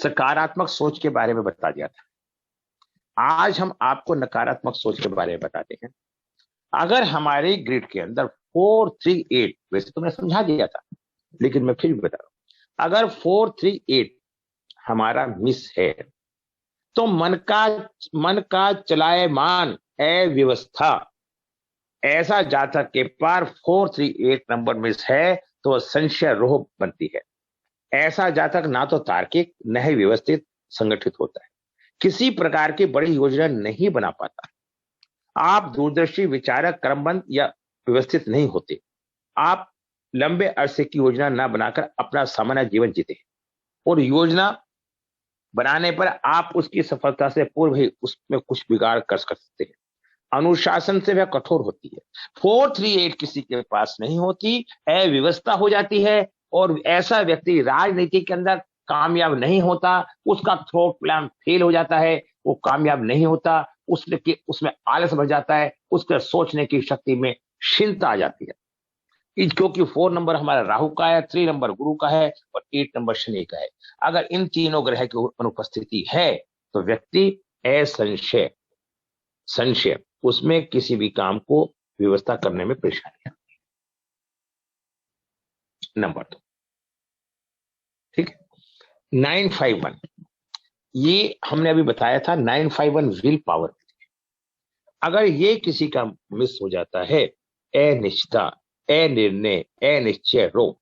सकारात्मक सोच के बारे में बता दिया था। आज हम आपको नकारात्मक सोच के बारे में बताते हैं। अगर हमारे ग्रिड के अंदर 438, वैसे तो मैंने समझा दिया था लेकिन मैं फिर भी बता रहा हूं, अगर 438 हमारा मिस है तो मन का चलायमान अव्यवस्था, ऐसा जातक के पार 438 नंबर मिस है तो संशय रोह बनती है। ऐसा जातक ना तो तार्किक न ही व्यवस्थित संगठित होता है, किसी प्रकार की बड़ी योजना नहीं बना पाता। आप दूरदर्शी विचारक क्रमबद्ध या व्यवस्थित नहीं होते। आप लंबे अरसे की योजना ना बनाकर अपना सामान्य जीवन जीते हैं और योजना बनाने पर आप उसकी सफलता से पूर्व ही उसमें कुछ बिगाड़ कर सकते हैं। अनुशासन से वह कठोर होती है। 438 किसी के पास नहीं होती, अव्यवस्था हो जाती है और ऐसा व्यक्ति राजनीति के अंदर कामयाब नहीं होता, उसका थ्रोट प्लान फेल हो जाता है, वो कामयाब नहीं होता, उसमें आलस भर जाता है, उसके सोचने की शक्ति में क्षीणता आ जाती है। क्योंकि 4 नंबर हमारा राहु का है, 3 नंबर गुरु का है और 8 नंबर शनि का है। अगर इन तीनों ग्रह की अनुपस्थिति है तो व्यक्ति असंशय संशय उसमें किसी भी काम को व्यवस्था करने में परेशानी है। नंबर 2, ठीक है, 951, ये हमने अभी बताया था। 951 विल पावर। अगर ये किसी का मिस हो जाता है, अनिश्चितता, अनिर्णय, अनिश्चय, रोग।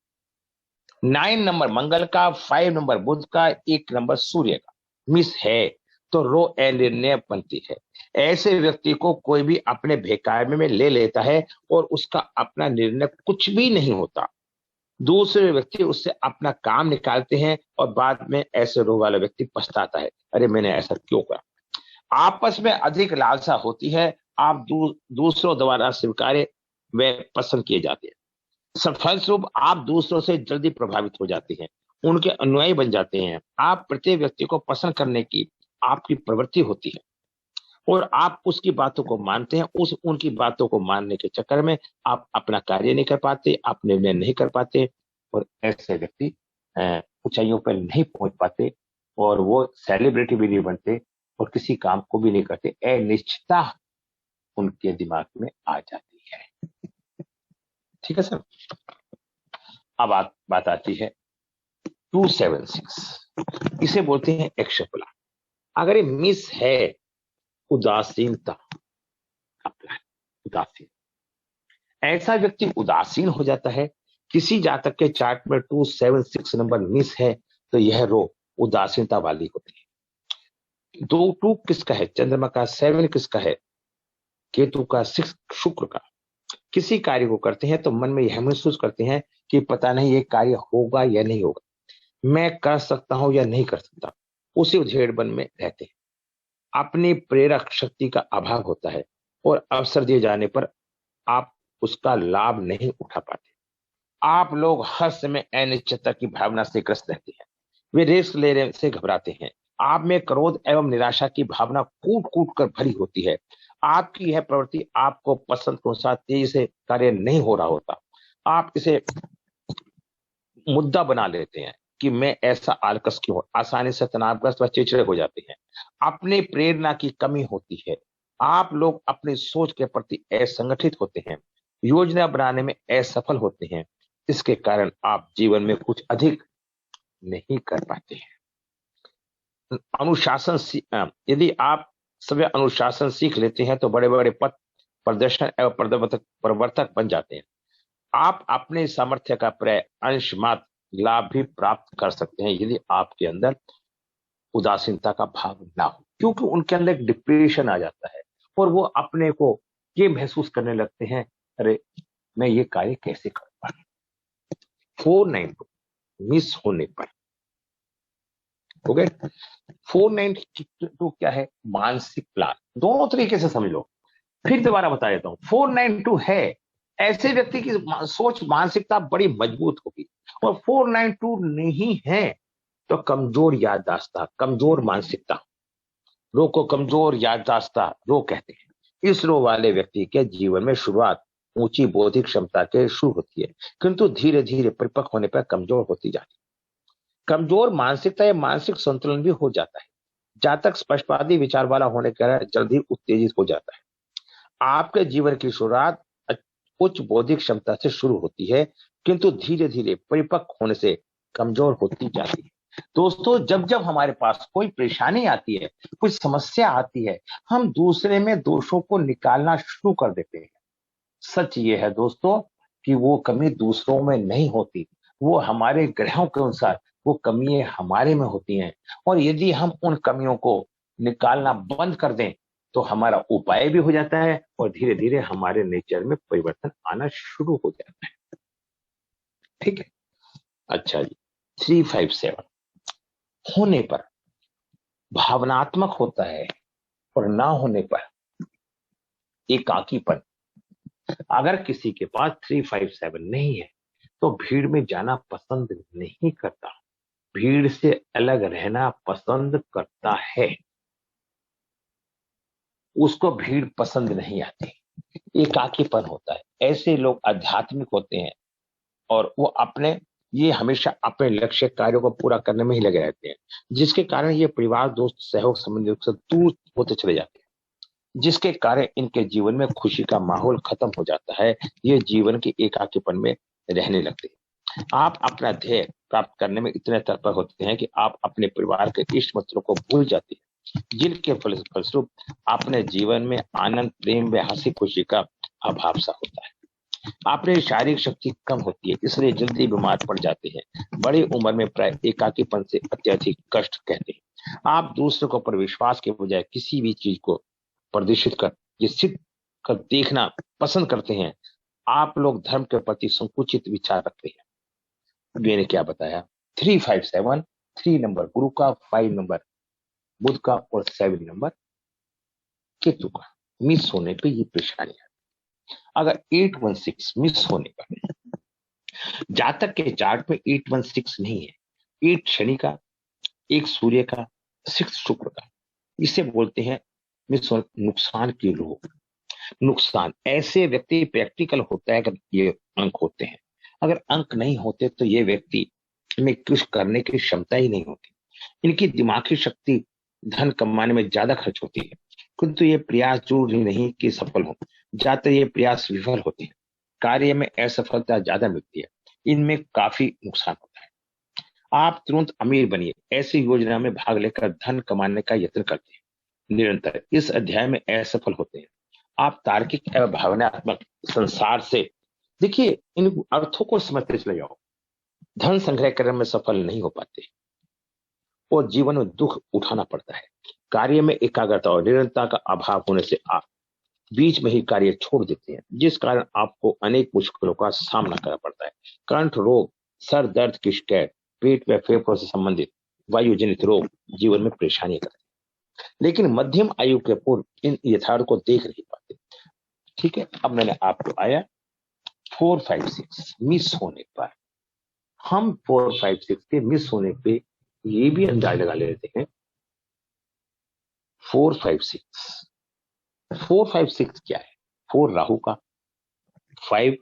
9 नंबर मंगल का, 5 नंबर बुध का, 1 नंबर सूर्य का मिस है तो रो अनिर्णय बनती है। ऐसे व्यक्ति को कोई भी अपने बेकायमे में ले लेता है और उसका अपना निर्णय कुछ भी नहीं होता। दूसरे व्यक्ति उससे अपना काम निकालते हैं और बाद में ऐसे रो वाला व्यक्ति पछताता है, अरे मैंने ऐसा क्यों करा। आपस में अधिक लालसा होती है। आप दूसरों द्वारा स्वीकार्य व पसंद किए जाते हैं। फलस्वरूप आप दूसरों से जल्दी प्रभावित हो जाते हैं, उनके अनुयायी बन जाते हैं। आप प्रत्येक व्यक्ति को पसंद करने की आपकी प्रवृत्ति होती है और आप उसकी बातों को मानते हैं। उनकी बातों को मानने के चक्कर में आप अपना कार्य नहीं कर पाते, आप निर्णय नहीं कर पाते और ऐसे व्यक्ति ऊंचाइयों पर नहीं पहुंच पाते और वो सेलिब्रिटी भी नहीं बनते और किसी काम को भी नहीं करते। अनिश्चितता उनके दिमाग में आ जाती है। ठीक है सर। अब बात आती है 276, इसे बोलते हैं एक्शपला। अगर ये मिस है, उदासीनता, उदासीन, ऐसा व्यक्ति उदासीन हो जाता है। किसी जातक के चार्ट में 276 नंबर मिस है तो यह रो उदासीनता वाली होती है। 2 किसका है? चंद्रमा का। 7 किसका है? केतु का। 6 शुक्र का। किसी कार्य को करते हैं तो मन में यह महसूस करते हैं कि पता नहीं ये कार्य होगा या नहीं होगा, मैं कर सकता हूं या नहीं कर सकता। उसी उधेड़बन में रहते हैं। अपनी प्रेरक शक्ति का अभाव होता है और अवसर दिए जाने पर आप उसका लाभ नहीं उठा पाते। आप लोग हर समय अनिश्चितता की भावना से ग्रस्त रहते हैं। वे रिस्क लेने से घबराते हैं। आप में क्रोध एवं निराशा की भावना कूट कूट कर भरी होती है। आपकी यह प्रवृत्ति आपको पसंद के अनुसार तेजी से कार्य नहीं हो रहा होता। आप इसे मुद्दा बना लेते हैं कि मैं ऐसा आलकस क्यों हूं। आसानी से तनावग्रस्त व चिड़चिड़े हो जाते हैं। अपनी प्रेरणा की कमी होती है। आप लोग अपनी सोच के प्रति असंगठित होते हैं, योजना बनाने में असफल होते हैं। इसके कारण आप जीवन में कुछ अधिक नहीं कर पाते हैं। अनुशासन, यदि आप सब अनुशासन सीख लेते हैं तो बड़े बड़े पद प्रदर्शन एवं प्रवर्तक बन जाते हैं। आप अपने सामर्थ्य का प्राय अंश मात्र लाभ भी प्राप्त कर सकते हैं यदि आपके अंदर उदासीनता का भाव ना हो, क्योंकि उनके अंदर एक डिप्रेशन आ जाता है और वो अपने को ये महसूस करने लगते हैं, अरे मैं ये कार्य कैसे कर पाऊं। 492 मिस होने पर हो गए। 492 क्या है? मानसिक प्लान। दोनों तरीके से समझ लो। फिर दोबारा बता देता हूं। 492 है, ऐसे व्यक्ति की सोच मानसिकता बड़ी मजबूत होगी। और 492 नहीं है तो कमजोर याददाश्त, कमजोर मानसिकता, रो को कमजोर याददाश्त रो कहते हैं। इस रो वाले व्यक्ति के जीवन में शुरुआत ऊंची बौद्धिक क्षमता के शुरू होती है, किंतु धीरे धीरे परिपक्व होने पर कमजोर होती जाती है। कमजोर मानसिकता या मानसिक संतुलन भी हो जाता है। जातक स्पष्टवादी विचार वाला होने के कारण जल्दी उत्तेजित हो जाता है। आपके जीवन की शुरुआत उच्च बौद्धिक क्षमता से शुरू होती है, किंतु धीरे धीरे परिपक्व होने से कमजोर होती जाती है। दोस्तों, जब जब हमारे पास कोई परेशानी आती है, कोई समस्या आती है, हम दूसरे में दोषों को निकालना शुरू कर देते हैं। सच ये है दोस्तों कि वो कमी दूसरों में नहीं होती, वो हमारे ग्रहों के अनुसार वो कमियां हमारे में होती हैं। और यदि हम उन कमियों को निकालना बंद कर दें तो हमारा उपाय भी हो जाता है और धीरे धीरे हमारे नेचर में परिवर्तन आना शुरू हो जाता है। ठीक है, अच्छा जी। 357 होने पर भावनात्मक होता है और ना होने पर एकाकीपन। अगर किसी के पास 357 नहीं है तो भीड़ में जाना पसंद नहीं करता, भीड़ से अलग रहना पसंद करता है, उसको भीड़ पसंद नहीं आती, एकाकीपन होता है। ऐसे लोग आध्यात्मिक होते हैं और वो ये हमेशा अपने लक्ष्य कार्यों को पूरा करने में ही लगे रहते हैं, जिसके कारण ये परिवार, दोस्त, सहयोग संबंधियों से दूर होते चले जाते हैं, जिसके कारण इनके जीवन में खुशी का माहौल खत्म हो जाता है। ये जीवन के एकाकीपन में रहने लगते हैं। आप अपना ध्येय प्राप्त करने में इतने तत्पर होते हैं कि आप अपने परिवार के इष्ट मित्रों को भूल जाते हैं, जिनके फलस्वरूप अपने जीवन में आनंद, प्रेम व हंसी खुशी का अभाव सा होता है। आपने शारीरिक शक्ति कम होती है, इसलिए जल्दी बीमार पड़ जाते हैं। बड़ी उम्र में प्राय एकाकीपन से अत्यधिक कष्ट कहते हैं। आप दूसरों के ऊपर विश्वास के बजाय किसी भी चीज को प्रदर्शित कर ये सिद्ध कर देखना पसंद करते हैं। आप लोग धर्म के प्रति संकुचित विचार रखते हैं। मैंने क्या बताया? 357, 3 नंबर गुरु का, 5 नंबर बुध का और 7 नंबर केतु का मिस होने पे ये परेशानी है। अगर 816 मिस होने पर, जातक के चार्ट में 816 नहीं है, 8 शनि का, 1 सूर्य का, 6 शुक्र का, इसे बोलते हैं मिस नुकसान की रोग। नुकसान, ऐसे व्यक्ति प्रैक्टिकल होता है अगर ये अंक होते हैं। अगर अंक नहीं होते तो ये व्यक्ति में कुछ करने की क्षमता ही नहीं होती। इनकी दिमागी शक्ति धन कमाने में ज्यादा खर्च होती है, किंतु ये प्रयास जरूरी नहीं कि सफल हो, ज्यादातर ये प्रयास विफल होते हैं। कार्य में असफलता ज्यादा मिलती है, इनमें काफी नुकसान होता है। आप तुरंत अमीर बनिए, ऐसी योजना में भाग लेकर धन कमाने का यत्न करते हैं, निरंतर इस अध्याय में असफल होते हैं। आप तार्किक एवं भावनात्मक संसार से, देखिए इन अर्थों को समझते चले जाओ, धन संग्रह करने में सफल नहीं हो पाते और जीवन में दुख उठाना पड़ता है। कार्य में एकाग्रता और निरंतरता का अभाव होने से आप बीच में ही कार्य छोड़ देते हैं, जिस कारण आपको अनेक मुश्किलों का सामना करना पड़ता है। कंठ रोग, सर दर्द की शिकायत, पेट व फेफड़ों से संबंधित वायु जनित रोग जीवन में परेशानी करते हैं, लेकिन मध्यम आयु के पूर्व इन यथार्थ को देख नहीं पाते। ठीक है, अब मैंने आपको आया 456 मिस होने पर, हम 456 के मिस होने पे ये भी अंदाज लगा लेते हैं। 456 क्या है? 4 राहु का, 5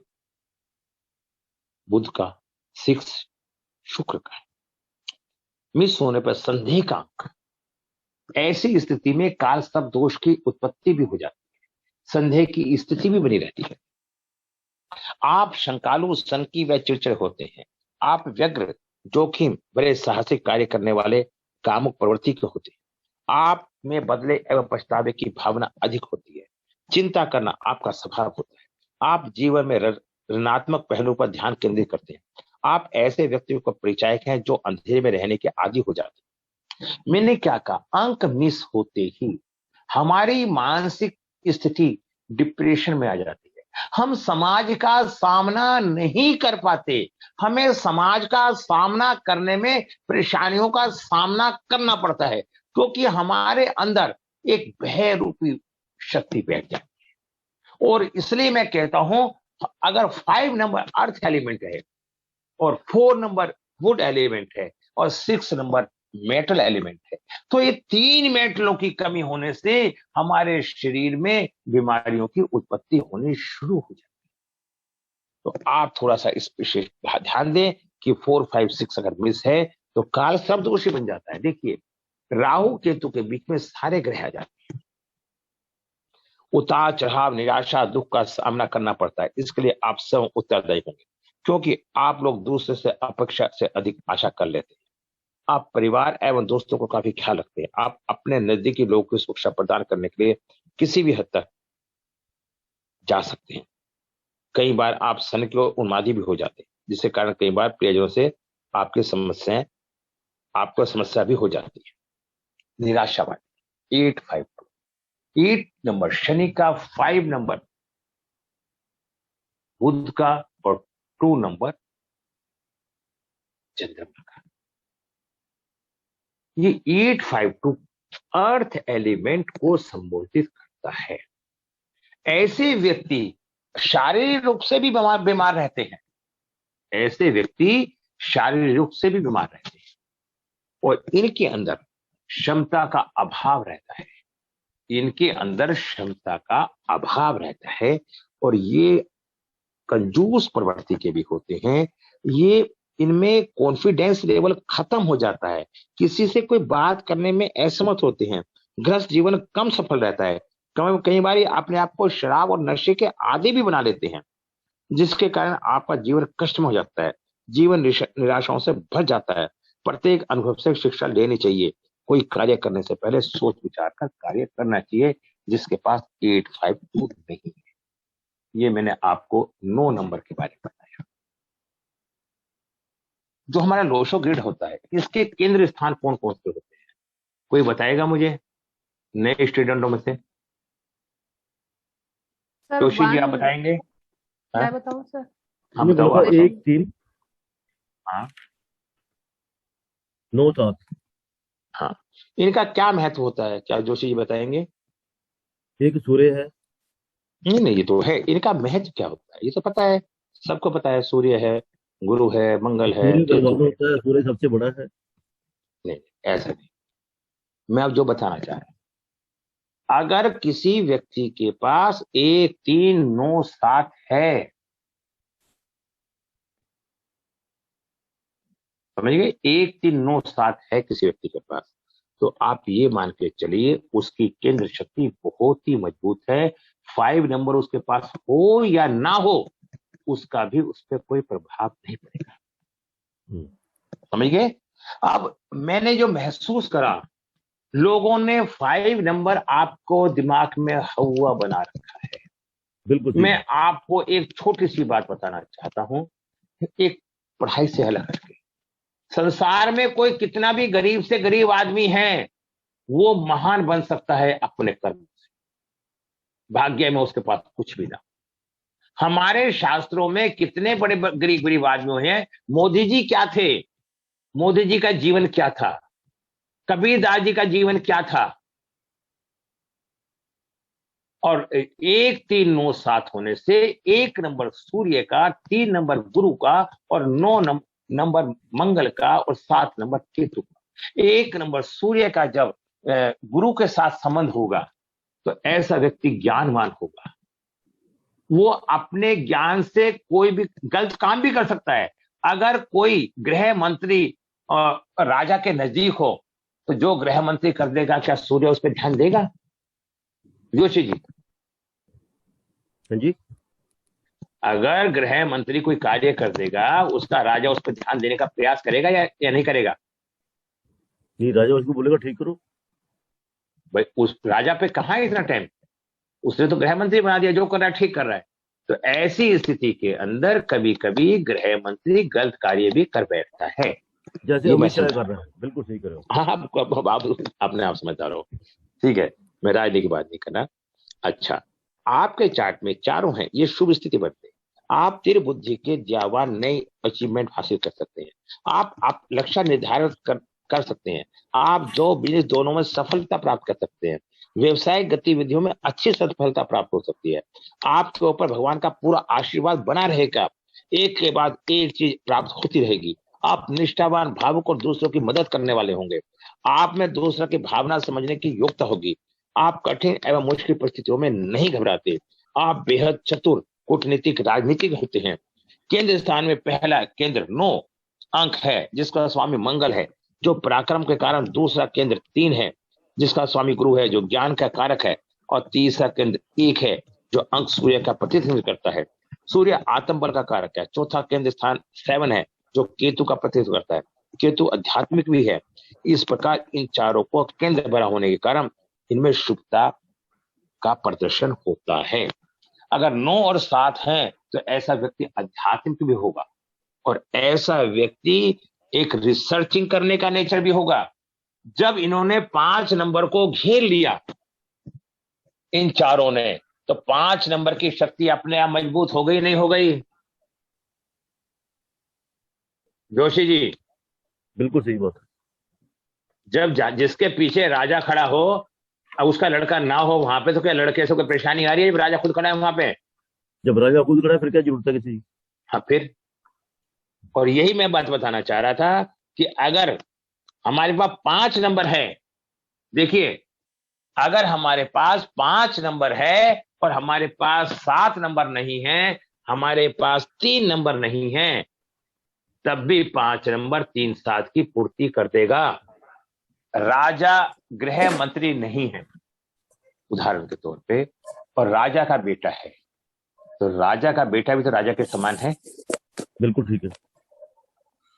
बुध का, 6 शुक्र का। मिस होने पर संदेह का अंक, ऐसी स्थिति में काल सर्प दोष की उत्पत्ति भी हो जाती है, संदेह की स्थिति भी बनी रहती है। आप शंकालु, सनकी व चिड़चिड़ होते हैं। आप व्यग्र, जोखिम बड़े साहसिक कार्य करने वाले, कामुक प्रवृत्ति के होते हैं। आप में बदले एवं पछतावे की भावना अधिक होती है। चिंता करना आपका स्वभाव होता है। आप जीवन में ऋणात्मक पहलू पर ध्यान केंद्रित करते हैं। आप ऐसे व्यक्तियों का परिचायक हैं जो अंधेरे में रहने के आदी हो जाते हैं। मैंने क्या कहा? अंक मिस होते ही हमारी मानसिक स्थिति डिप्रेशन में आ जाती है। हम समाज का सामना नहीं कर पाते। हमें समाज का सामना करने में परेशानियों का सामना करना पड़ता है, क्योंकि हमारे अंदर एक भय रूपी शक्ति बैठ जाती है। और इसलिए मैं कहता हूं, अगर 5 नंबर अर्थ एलिमेंट है और 4 नंबर वुड एलिमेंट है और 6 नंबर मेटल एलिमेंट है, तो ये 3 मेटलों की कमी होने से हमारे शरीर में बीमारियों की उत्पत्ति होनी शुरू हो जाती है। तो आप थोड़ा सा इस विशेष ध्यान दें कि 4, 5, 6 अगर मिस है तो काल शब्द दोषी बन जाता है। देखिए, राहु केतु के बीच में सारे ग्रह आ जाते हैं, उतार चढ़ाव, निराशा, दुख का सामना करना पड़ता है। इसके लिए आप स्वयं उत्तरदायी होंगे, क्योंकि आप लोग दूसरे से अपेक्षा से अधिक आशा कर लेते हैं। आप परिवार एवं दोस्तों को काफी ख्याल रखते हैं। आप अपने नजदीकी लोगों को सुरक्षा प्रदान करने के लिए किसी भी हद तक जा सकते हैं। कई बार आप सन की ओर उन्मादी भी हो जाते हैं, जिसके कारण कई बार प्रियजनों से आपको समस्या भी हो जाती है। निराशावादी 852, 8 नंबर शनि का, 5 नंबर बुध का और 2 नंबर चंद्रमा का। ये 852 अर्थ एलिमेंट को संबोधित करता है। ऐसे व्यक्ति शारीरिक रूप से भी बीमार रहते हैं, ऐसे व्यक्ति शारीरिक रूप से भी बीमार रहते हैं और इनके अंदर क्षमता का अभाव रहता है, इनके अंदर क्षमता का अभाव रहता है और ये कंजूस प्रवृत्ति के भी होते हैं। ये इनमें कॉन्फिडेंस लेवल खत्म हो जाता है, किसी से कोई बात करने में असमर्थ होते हैं, गृहस्थ जीवन कम सफल रहता है, कई बार अपने आप को शराब और नशे के आदी भी बना लेते हैं, जिसके कारण आपका जीवन कष्ट में हो जाता है, जीवन निराशाओं से भर जाता है। प्रत्येक अनुभव से शिक्षा लेनी चाहिए। कोई कार्य करने से पहले सोच विचार कर कार्य करना चाहिए, जिसके पास 852 नहीं है। ये मैंने आपको 9 नंबर के बारे में बताया। जो हमारा लोशो ग्रिड होता है, इसके केंद्र स्थान कौन कौन से होते हैं? कोई बताएगा मुझे नए स्टूडेंटों में से? सर जोशी जी आप बताएंगे? मैं बताऊं सर? हाँ बताओ आप। 1 3 हाँ 9 7। हाँ, इनका क्या महत्व होता है, क्या जोशी जी बताएंगे? एक सूर्य है। नहीं, ये तो है। इनका महत्व क्या होता है ये तो पता है, सबको पता है। सूर्य है, गुरु है, मंगल है, सूर्य केतु भगवान है। होता है, सूर्य सबसे बड़ा है। नहीं, ऐसा नहीं। मैं अब जो बताना चाह रहा हूं, अगर किसी व्यक्ति के पास 1 3 9 7 है, समझ गए, 1 3 9 7 है किसी व्यक्ति के पास, तो आप ये मान के चलिए उसकी केंद्र शक्ति बहुत ही मजबूत है। 5 नंबर उसके पास हो या ना हो, उसका भी उस पर कोई प्रभाव नहीं पड़ेगा। समझ गए? अब मैंने जो महसूस करा, लोगों ने 5 नंबर आपको दिमाग में हवा बना रखा है। बिल्कुल। मैं आपको एक छोटी सी बात बताना चाहता हूं, एक पढ़ाई से अलग करके। संसार में कोई कितना भी गरीब से गरीब आदमी है, वो महान बन सकता है अपने कर्म से। भाग्य में उसके पास कुछ भी ना। हमारे शास्त्रों में कितने बड़े गरीब गरीब आदमी हैं। मोदी जी क्या थे? मोदी जी का जीवन क्या था? कबीरदास जी का जीवन क्या था? और 1 3 9 7 होने से 1 नंबर सूर्य का, 3 नंबर गुरु का और 9 नंबर मंगल का और 7 नंबर केतु का। 1 नंबर सूर्य का जब गुरु के साथ संबंध होगा तो ऐसा व्यक्ति ज्ञानवान होगा। वो अपने ज्ञान से कोई भी गलत काम भी कर सकता है। अगर कोई गृह मंत्री राजा के नजदीक हो तो जो गृह मंत्री कर देगा, क्या सूर्य उस पर ध्यान देगा? जोशी जी, हाँ जी। अगर गृह मंत्री कोई कार्य कर देगा, उसका राजा उस पर ध्यान देने का प्रयास करेगा या नहीं करेगा? नहीं, राजा उसको बोलेगा ठीक करो। भाई उस राजा पे कहां है इतना टाइम? उसने तो गृह मंत्री बना दिया, जो कर रहा है ठीक कर रहा है। तो ऐसी स्थिति के अंदर कभी कभी गृह मंत्री गलत कार्य भी कर बैठता है, जैसे अमित शाह कर रहा है। बिल्कुल सही कर रहे हो। हाँ, अपने आप समझदार हो। ठीक है, मैं राजनीति की बात नहीं करना। अच्छा, आपके चार्ट में चारों हैं, ये शुभ स्थिति बनते हैं। आप तिर बुद्धि के ज्ञावान नई अचीवमेंट हासिल कर सकते हैं। आप लक्ष्य निर्धारित कर सकते हैं। आप जो बिजनेस दोनों में सफलता प्राप्त कर सकते हैं। व्यवसायिक गतिविधियों में अच्छी सफलता प्राप्त हो सकती है। आपके ऊपर भगवान का पूरा आशीर्वाद बना रहेगा। एक के बाद एक चीज प्राप्त होती रहेगी। आप निष्ठावान, भावुक और दूसरों की मदद करने वाले होंगे। आप में दूसरों की भावना समझने की योग्यता होगी। आप कठिन एवं मुश्किल परिस्थितियों में नहीं घबराते। आप बेहद चतुर, कूटनीतिक, राजनीतिक होते हैं। केंद्र स्थान में पहला केंद्र 9 अंक है जिसका स्वामी मंगल है, जो पराक्रम के कारण। दूसरा केंद्र 3 है जिसका स्वामी गुरु है, जो ज्ञान का कारक है। और तीसरा केंद्र 1 है जो अंक सूर्य का प्रतिनिधित्व करता है। सूर्य आत्मबल का कारक है। चौथा केंद्र स्थान 7 है जो केतु का प्रतिनिधित्व करता है। केतु आध्यात्मिक भी है। इस प्रकार इन चारों को केंद्र बना होने के कारण इनमें शुभता का प्रदर्शन होता है। अगर 9 और 7 हैं तो ऐसा व्यक्ति आध्यात्मिक भी होगा और ऐसा व्यक्ति एक रिसर्चिंग करने का नेचर भी होगा। जब इन्होंने 5 नंबर को घेर लिया इन चारों ने, तो 5 नंबर की शक्ति अपने आप मजबूत हो गई नहीं हो गई? जोशी जी, बिल्कुल सही बात है। जब जिसके पीछे राजा खड़ा हो और उसका लड़का ना हो वहां पे, तो क्या लड़के से कोई परेशानी आ रही है? जब राजा खुद खड़ा है वहां पे, जब राजा खुद खड़ा है फिर क्या जरूरत है किसी की? हाँ फिर। और यही मैं बात बताना चाह रहा था कि अगर हमारे पास 5 नंबर है, देखिए अगर हमारे पास 5 नंबर है और हमारे पास 7 नंबर नहीं है, हमारे पास 3 नंबर नहीं है, तब भी 5 नंबर 3 7 की पूर्ति कर देगा। राजा गृह मंत्री नहीं है उदाहरण के तौर पे, और राजा का बेटा है, तो राजा का बेटा भी तो राजा के समान है। बिल्कुल ठीक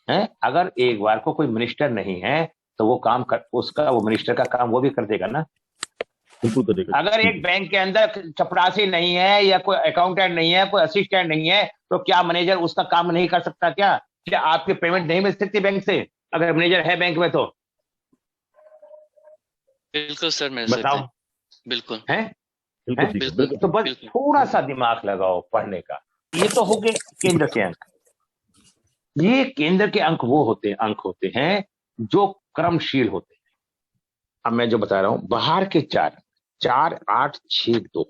है। अगर एक बार को कोई मिनिस्टर नहीं है तो वो काम कर, उसका वो मिनिस्टर का काम वो भी कर देगा ना। बिल्कुल करेगा। अगर एक बैंक के अंदर चपरासी नहीं है या कोई अकाउंटेंट नहीं है, कोई असिस्टेंट नहीं है, तो क्या मैनेजर उसका काम नहीं कर सकता? क्या आपकी पेमेंट नहीं मिल सकती बैंक से अगर मैनेजर है बैंक में? तो बिल्कुल सर, मिल बताओ। सकते हैं। बिल्कुल है बिल्कुल ठीक है। बिल्कुल। तो बस थोड़ा सा दिमाग लगाओ पढ़ने का। ये तो हो गए केंद्र के अंक। ये केंद्र के अंक वो अंक होते हैं जो क्रमशील होते हैं। अब मैं जो बता रहा हूं, बाहर के 4 4 8 6 2,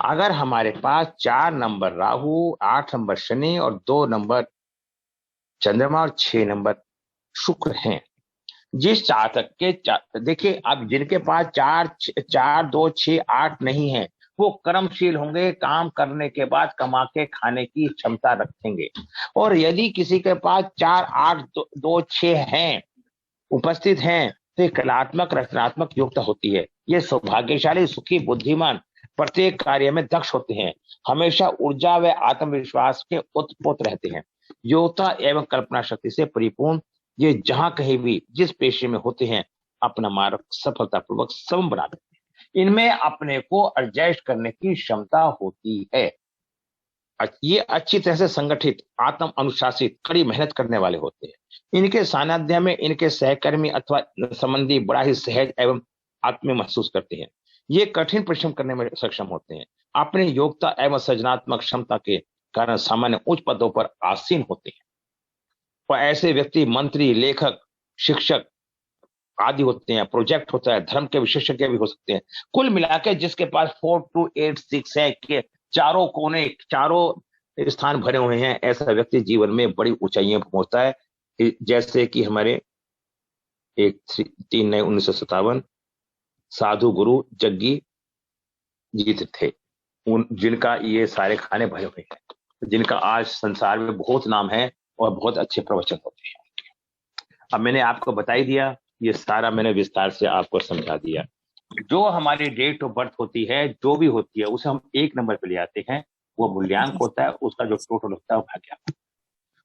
अगर हमारे पास 4 नंबर राहु, 8 नंबर शनि और 2 नंबर चंद्रमा और 6 नंबर शुक्र हैं, जिस जातक के देखिए, अब जिनके पास 4 4 2 6 8 नहीं है, वो कर्मशील होंगे, काम करने के बाद कमा के खाने की क्षमता रखेंगे। और यदि किसी के पास 4 8 2 6 हैं, उपस्थित हैं, तो ये कलात्मक रचनात्मक योग्यता होती है। ये सौभाग्यशाली, सुखी, बुद्धिमान, प्रत्येक कार्य में दक्ष होते हैं, हमेशा ऊर्जा व आत्मविश्वास के उत्पोत रहते हैं, योग्यता एवं कल्पना शक्ति से परिपूर्ण। ये जहां कहीं भी जिस पेशे में होते हैं अपना मार्ग सफलतापूर्वक सम बना देते हैं। इनमें अपने को एडजस्ट करने की क्षमता होती है। ये अच्छी तरह से संगठित, आत्म अनुशासित, कड़ी मेहनत करने वाले होते हैं। इनके सानिध्य में इनके सहकर्मी अथवा संबंधी बड़ा ही सहज एवं आत्मीय महसूस करते हैं। ये कठिन परिश्रम करने में सक्षम होते हैं। अपनी योग्यता एवं सृजनात्मक क्षमता के कारण सामान्य उच्च पदों पर आसीन होते हैं। और ऐसे व्यक्ति मंत्री, लेखक, शिक्षक आदि होते हैं। प्रोजेक्ट होता है, धर्म के विशेषज्ञ भी हो सकते हैं। कुल मिलाकर जिसके पास 4 2 8 6 है, के चारों कोने, चारों स्थान भरे हुए हैं, ऐसा व्यक्ति जीवन में बड़ी ऊंचाइयां पहुंचता है। जैसे कि हमारे 3 नए 1957 साधु गुरु जग्गी जीत थे, जिनका ये सारे खाने भरे हुए हैं, जिनका आज संसार में बहुत नाम है और बहुत अच्छे प्रवचन होते हैं। अब मैंने आपको बता ही दिया, ये सारा मैंने विस्तार से आपको समझा दिया। जो हमारी डेट ऑफ बर्थ होती है, जो भी होती है, उसे हम 1 नंबर पे ले आते हैं। वो मूल्यांक होता है, उसका जो टोटल होता है वो भाग्यांक,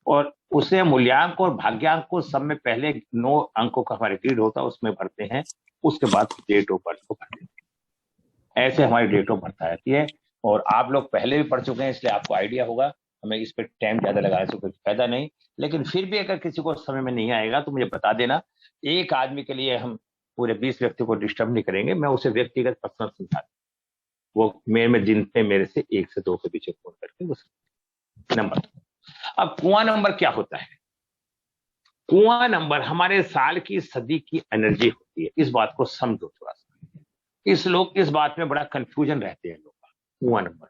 और उसे मूल्यांक और भाग्यांक को सब में पहले 9 अंकों का हमारे ग्रिड होता है, उसमें भरते हैं। उसके बाद डेट ऑफ बर्थ को भरते हैं। ऐसे हमारी डेट ऑफ बर्थ आती है। और आप लोग पहले भी पढ़ चुके हैं, इसलिए आपको आइडिया होगा। हमें इस पर टाइम ज्यादा लगाने से कोई फायदा नहीं, लेकिन फिर भी अगर किसी को समय में नहीं आएगा तो मुझे बता देना। एक आदमी के लिए हम पूरे 20 व्यक्ति को डिस्टर्ब नहीं करेंगे, मैं उसे व्यक्तिगत पर्सनल समझा दूं। वो दिन पे मेरे से 1 से 2 के पीछे फोन करके वो नंबर। अब कुआं नंबर क्या होता है? कुआं नंबर हमारे साल की सदी की एनर्जी होती है। इस बात को समझो थोड़ा सा। इस बात में बड़ा कंफ्यूजन रहते हैं लोग। कुआं नंबर,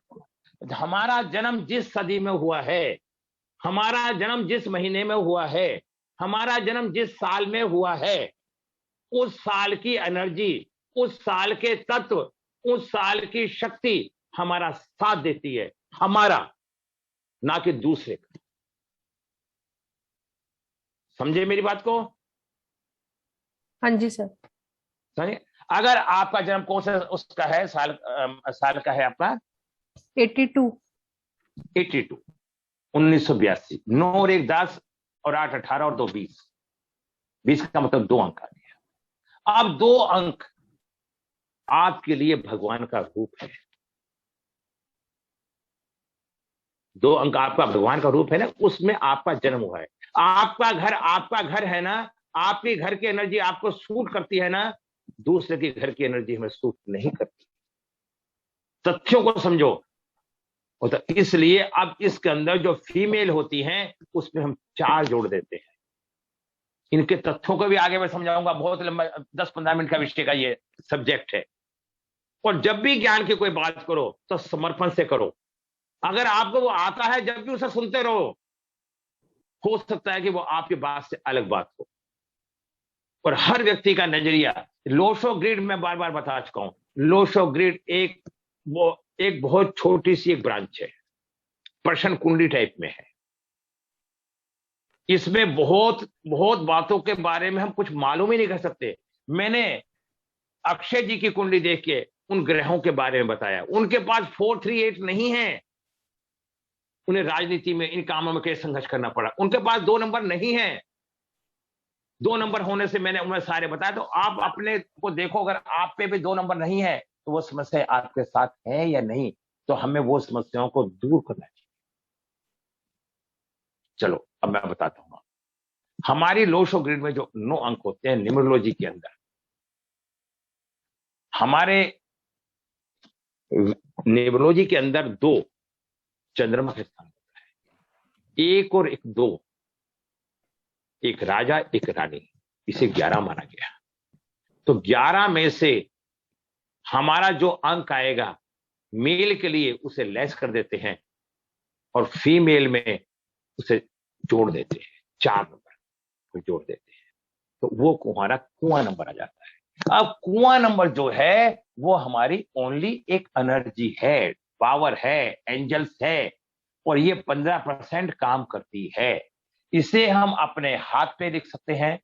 हमारा जन्म जिस सदी में हुआ है, हमारा जन्म जिस महीने में हुआ है, हमारा जन्म जिस साल में हुआ है, उस साल की एनर्जी, उस साल के तत्व, उस साल की शक्ति हमारा साथ देती है, हमारा, ना कि दूसरे का। समझे मेरी बात को? हाँ जी सर। समझे? अगर आपका जन्म कौन सा उसका है, साल का है आपका 82। 82, 1982। 9 और 1 10 और 8 18 और 2 20। 20 का मतलब 2 अंक आ गया। अब 2 अंक आपके लिए भगवान का रूप है। 2 अंक आपका भगवान का रूप है ना, उसमें आपका जन्म हुआ है। आपका घर है ना, आपके घर की एनर्जी आपको सूट करती है ना, दूसरे के घर की एनर्जी हमें सूट नहीं करती। तथ्यों को समझो। और तो इसलिए अब इसके अंदर जो फीमेल होती हैं उसमें हम 4 जोड़ देते हैं। इनके तथ्यों को भी आगे मैं समझाऊंगा, बहुत लंबा 10-15 मिनट का विषय का ये सब्जेक्ट है। और जब भी ज्ञान की कोई बात करो तो समर्पण से करो। अगर आपको वो आता है जब भी उसे सुनते रहो, हो सकता है कि वो आपकी बात से अलग बात हो। और हर व्यक्ति का नजरिया, लोशो ग्रिड में बार बार बता चुका हूं, लोशो ग्रिड एक बहुत छोटी सी एक ब्रांच है, प्रश्न कुंडली टाइप में है। इसमें बहुत बहुत बातों के बारे में हम कुछ मालूम ही नहीं कर सकते। मैंने अक्षय जी की कुंडली देख के उन ग्रहों के बारे में बताया। उनके पास 438 नहीं है, उन्हें राजनीति में इन कामों में कैसे संघर्ष करना पड़ा। उनके पास 2 नंबर नहीं है। 2 नंबर होने से मैंने उन्हें सारे बताया। तो आप अपने को देखो, अगर आप पे भी 2 नंबर नहीं है तो वो समस्या आपके साथ है या नहीं, तो हमें वो समस्याओं को दूर करना चाहिए। चलो अब मैं बताता हूं। हमारी लोशो ग्रिड में जो 9 अंक होते हैं न्यूमरोलॉजी के अंदर, हमारे न्यूमरोलॉजी के अंदर 2 चंद्रमा के स्थान होता है, 1 और 1 2, एक राजा एक रानी, इसे 11 माना गया। तो 11 में से हमारा जो अंक आएगा मेल के लिए उसे लेस कर देते हैं और फीमेल में उसे जोड़ देते हैं, 4 नंबर को जोड़ देते हैं, तो वो हमारा कुआं नंबर आ जाता है। अब कुआं नंबर जो है वो हमारी ओनली एक एनर्जी है, पावर है, एंजल्स है, और ये 15% काम करती है। इसे हम अपने हाथ पे लिख सकते हैं,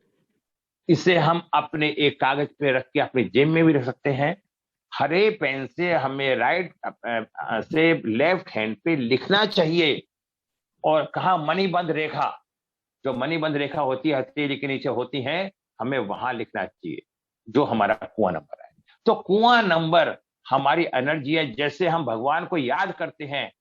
इसे हम अपने एक कागज पे रख के अपनी जेब में भी रख सकते हैं। हरे पेन से हमें राइट से लेफ्ट हैंड पे लिखना चाहिए। और कहा मणिबंध रेखा, जो मणिबंध रेखा होती है हथेली के नीचे होती है, हमें वहां लिखना चाहिए, जो हमारा कुआं नंबर है। तो कुआं नंबर हमारी एनर्जी है। जैसे हम भगवान को याद करते हैं,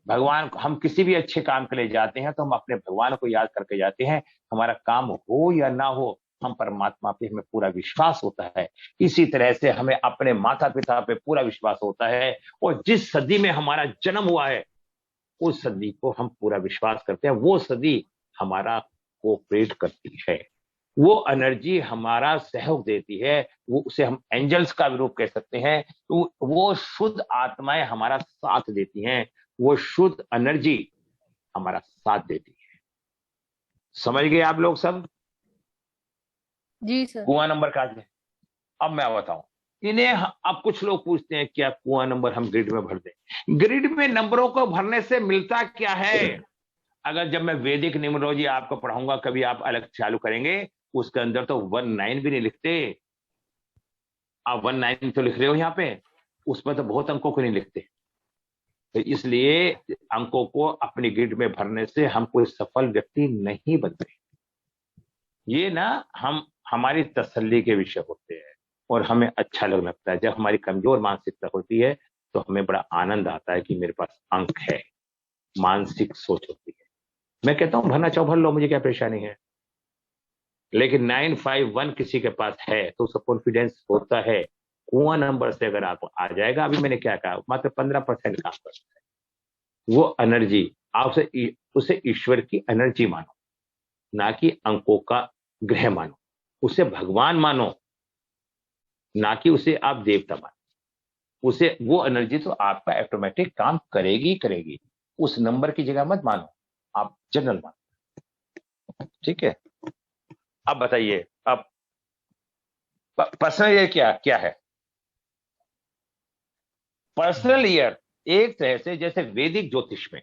भगवान को हम किसी भी अच्छे काम के लिए जाते हैं तो हम अपने भगवान को याद करके जाते हैं। हमारा काम हो या ना हो, हम परमात्मा पे हमें पूरा विश्वास होता है। इसी तरह से हमें अपने माता पिता पे पूरा विश्वास होता है। और जिस सदी में हमारा जन्म हुआ है उस सदी को हम पूरा विश्वास करते हैं। वो सदी हमारा कोऑपरेट करती है, वो एनर्जी हमारा सहयोग देती है, वो उसे हम एंजल्स का भी रूप कह सकते हैं। तो वो शुद्ध आत्माएं हमारा साथ देती हैं, वो शुद्ध एनर्जी हमारा साथ देती है। समझ गए आप लोग सब? जी सर। कुआं नंबर का है। अब मैं बताऊं इन्हें। अब कुछ लोग पूछते हैं क्या कुआं नंबर हम ग्रिड में भर दें? ग्रिड में नंबरों को भरने से मिलता क्या है? अगर जब मैं वैदिक न्यूमरोलॉजी आपको पढ़ाऊंगा, कभी आप अलग चालू करेंगे, उसके अंदर तो 19 भी नहीं लिखते। आप 19 तो लिख रहे हो यहाँ पे, उसमें तो बहुत अंकों को नहीं लिखते। तो इसलिए अंकों को अपनी ग्रिड में भरने से हम कोई सफल व्यक्ति नहीं बनते। ये ना हमारी तसल्ली के विषय होते हैं और हमें अच्छा लगता है। जब हमारी कमजोर मानसिकता होती है तो हमें बड़ा आनंद आता है कि मेरे पास अंक है, मानसिक सोच होती है। मैं कहता हूं भरना चाहो भर लो, मुझे क्या परेशानी है। लेकिन 951 किसी के पास है तो उसका कॉन्फिडेंस होता है। कुआं नंबर से अगर आप आ जाएगा, अभी मैंने क्या कहा, मात्र 15% काम करता है। वो एनर्जी आपसे, उसे ईश्वर की एनर्जी मानो, ना कि अंकों का ग्रह मानो। उसे भगवान मानो, ना कि उसे आप देवता मानो। उसे वो एनर्जी तो आपका ऑटोमेटिक काम करेगी करेगी। उस नंबर की जगह मत मानो, आप जनरल मानो। ठीक है? अब बताइए, अब पर्सनल ईयर क्या क्या है? पर्सनल ईयर एक तरह से जैसे वैदिक ज्योतिष में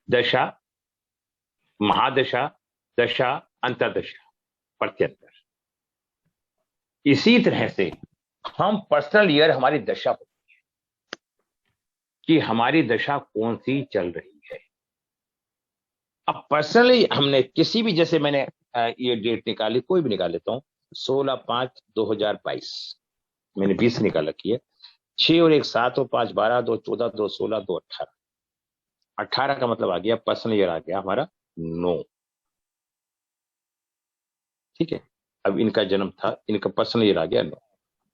दशा, महादशा, दशा, अंतरदशा, प्रत्यंतर। इसी तरह से हम पर्सनल ईयर हमारी दशा होती है कि हमारी दशा कौन सी चल रही है। अब पर्सनली हमने किसी भी, जैसे मैंने ये डेट निकाली, कोई भी निकाल लेता हूं, 16/5/2022 मैंने 20 निकाल रखी है। 6 और 1 7 और 5 12, 2 14, 2 16, 2 18। 18 का मतलब आ गया, पर्सनल ईयर आ गया हमारा 9। ठीक है, अब इनका जन्म था, इनका पर्सनल ईयर आ गया 9।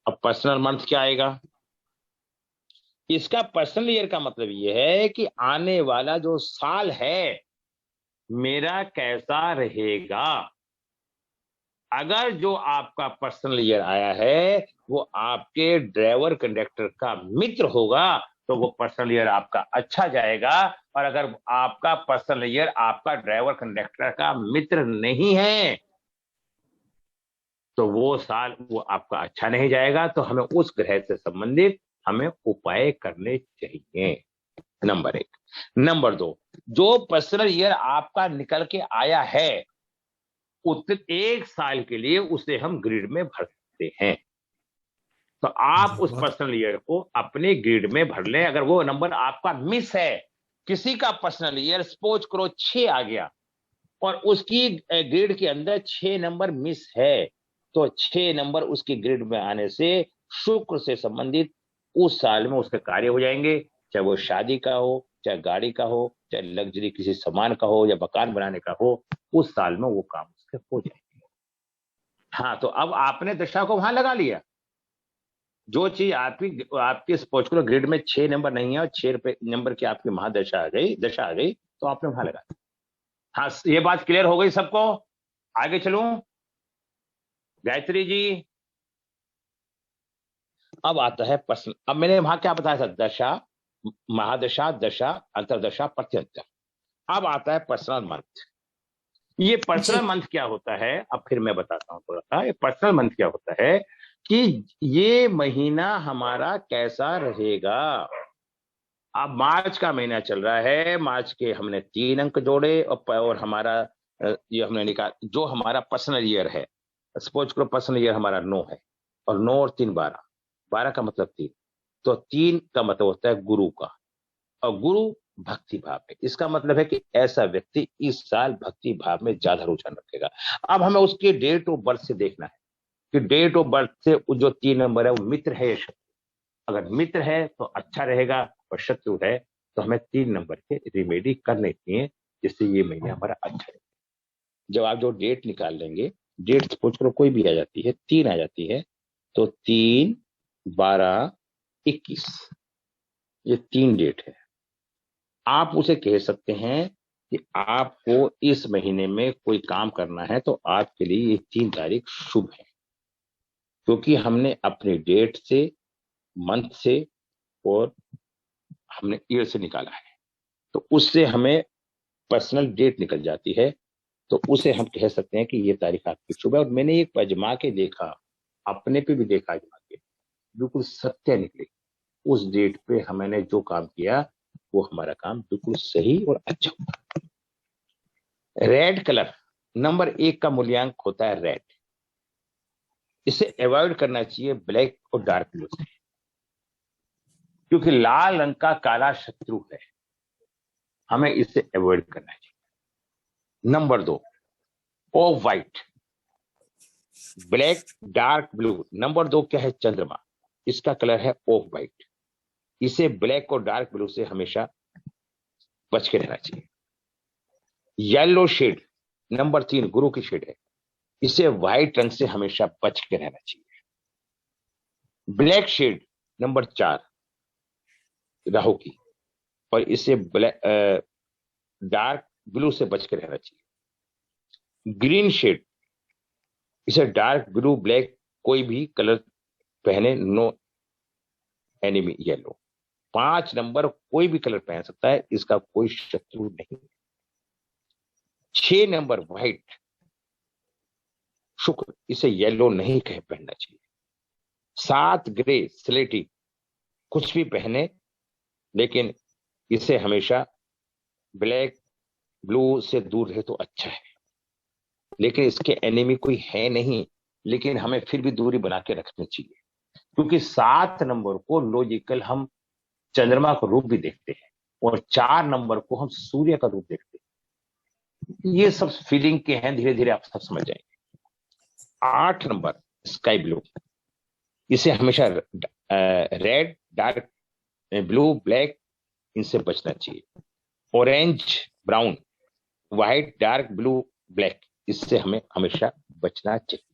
अब पर्सनल मंथ क्या आएगा? इसका पर्सनल ईयर का मतलब यह है कि आने वाला जो साल है मेरा कैसा रहेगा। अगर जो आपका पर्सनल ईयर आया है वो आपके ड्राइवर कंडक्टर का मित्र होगा तो वो पर्सनल ईयर आपका अच्छा जाएगा। और अगर आपका पर्सनल ईयर आपका ड्राइवर कंडक्टर का मित्र नहीं है तो वो साल वो आपका अच्छा नहीं जाएगा। तो हमें उस ग्रह से संबंधित हमें उपाय करने चाहिए, नंबर 1। नंबर 2, जो पर्सनल ईयर आपका निकल के आया है उतने 1 साल के लिए उसे हम ग्रिड में भर सकते हैं। तो आप उस पर्सनल ईयर को अपने ग्रिड में भर लें। अगर वो नंबर आपका मिस है, किसी का पर्सनल ईयर सपोज करो 6 आ गया और उसकी ग्रिड के अंदर 6 नंबर मिस है, तो 6 नंबर उसकी ग्रिड में आने से शुक्र से संबंधित उस साल में उसके कार्य हो जाएंगे, चाहे वो शादी का हो, चाहे गाड़ी का हो, चाहे लग्जरी किसी सामान का हो या मकान बनाने का हो, उस साल में वो काम उसके हो जाएंगे। हाँ, तो अब आपने दशा को वहां लगा लिया। जो चीज आपकी सपोज करो ग्रिड में 6 नंबर नहीं है और 6 नंबर की आपकी महादशा आ गई, दशा आ गई, तो आपने वहां लगा दिया। हाँ, ये बात क्लियर हो गई सबको? आगे चलूं? गायत्री जी, अब आता है प्रश्न। अब मैंने वहां क्या बताया था? दशा, महादशा, दशा, अंतरदशा, प्रत्यंतर। अब आता है पर्सनल मंथ। ये पर्सनल मंथ क्या होता है, अब फिर मैं बताता हूं थोड़ा सा। ये पर्सनल मंथ क्या होता है कि ये महीना हमारा कैसा रहेगा। अब मार्च का महीना चल रहा है, मार्च के हमने 3 अंक जोड़े और हमारा ये हमने निकाल जो हमारा पर्सनल ईयर है। सपोज करो पर्सनल ईयर हमारा 9 है और 9 और 3 12, 12 का मतलब 3, तो 3 का मतलब होता है गुरु का, और गुरु भक्ति भाव में। इसका मतलब है कि ऐसा व्यक्ति इस साल भक्ति भाव में ज्यादा रुझान रखेगा। अब हमें उसके डेट ऑफ बर्थ से देखना है कि डेट ऑफ बर्थ से जो 3 नंबर है वो मित्र है या शत्रु। अगर मित्र है तो अच्छा रहेगा और शत्रु है तो हमें 3 नंबर के रिमेडी करने चाहिए जिससे ये महीना हमारा अच्छा रहेगा। जब आप जो डेट निकाल लेंगे, डेट सपोज करो कोई भी आ जाती है, 3 आ जाती है, तो 3 12 21 ये 3 डेट है। आप उसे कह सकते हैं कि आपको इस महीने में कोई काम करना है तो आपके लिए ये 3 तारीख शुभ है, क्योंकि हमने अपने डेट से, मंथ से और हमने ईयर से निकाला है, तो उससे हमें पर्सनल डेट निकल जाती है। तो उसे हम कह सकते हैं कि ये तारीख आपकी शुभ है। और मैंने एक आजमा के देखा, अपने पे भी देखा आजमा के, बिल्कुल सत्य निकली। उस डेट पे हमने जो काम किया वो हमारा काम बिल्कुल सही और अच्छा हुआ। रेड कलर नंबर 1 का मूल्यांक होता है रेड। इसे अवॉइड करना चाहिए ब्लैक और डार्क ब्लू से, क्योंकि लाल रंग का काला शत्रु है, हमें इसे अवॉइड करना चाहिए। Number 2 of white, black, dark blue. Number 2 क्या है? चंद्रमा, इसका कलर है ऑफ व्हाइट। इसे ब्लैक और डार्क ब्लू से हमेशा बच के रहना चाहिए। येलो शेड नंबर 3 गुरु की शेड है, इसे व्हाइट रंग से हमेशा बच के रहना चाहिए। ब्लैक शेड नंबर 4 राहु की, और इसे डार्क ब्लू से बच के रहना चाहिए। ग्रीन शेड, इसे डार्क ब्लू, ब्लैक कोई भी कलर पहने, नो एनिमी येलो। 5 नंबर कोई भी कलर पहन सकता है, इसका कोई शत्रु नहीं। 6 नंबर व्हाइट शुक्र, इसे येलो नहीं कह पहनना चाहिए। 7 ग्रे स्लेटी, कुछ भी पहने लेकिन इसे हमेशा ब्लैक ब्लू से दूर रहे तो अच्छा है। लेकिन इसके एनिमी कोई है नहीं, लेकिन हमें फिर भी दूरी बना के रखनी चाहिए, क्योंकि 7 नंबर को लॉजिकल हम चंद्रमा का रूप भी देखते हैं और 4 नंबर को हम सूर्य का रूप देखते हैं। ये सब फीलिंग के हैं, धीरे धीरे आप सब समझ जाएंगे। 8 नंबर स्काई ब्लू, इसे हमेशा रेड, डार्क ब्लू, ब्लैक, इनसे बचना चाहिए। Orange, brown, white, dark blue, black, इससे हमें हमेशा बचना चाहिए।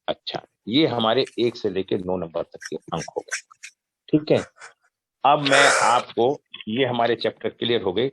अच्छा, ये हमारे 1 से लेकर 9 नंबर तक के अंक हो गए। ठीक है, अब मैं आपको, ये हमारे चैप्टर क्लियर हो गए।